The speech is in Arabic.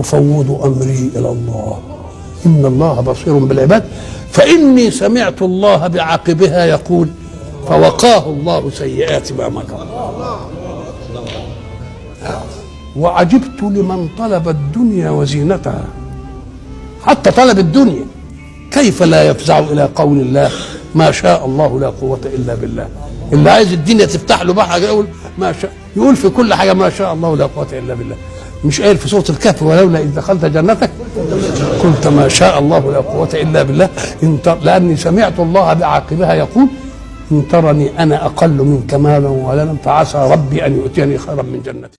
أفوض أمري إلى الله إن الله بصير بالعباد فإني سمعت الله بعقبها يقول فوقاه الله سيئات ما مكر. وعجبت لمن طلب الدنيا وزينتها، حتى طلب الدنيا كيف لا يفزع إلى قول الله ما شاء الله لا قوة إلا بالله. اللي عايز الدنيا تفتح له بحاجة يقول ما شاء، يقول في كل حاجة ما شاء الله لا قوة إلا بالله. مش قايل في سورة الكهف ولولا إذ دخلت جنتك قلت ما شاء الله لا قوة إلا بالله لأني سمعت الله بعاقبها يقول إن ترني أنا أقل منك مالا وولدا فعسى ربي أن يؤتيني خيرا من جنتي.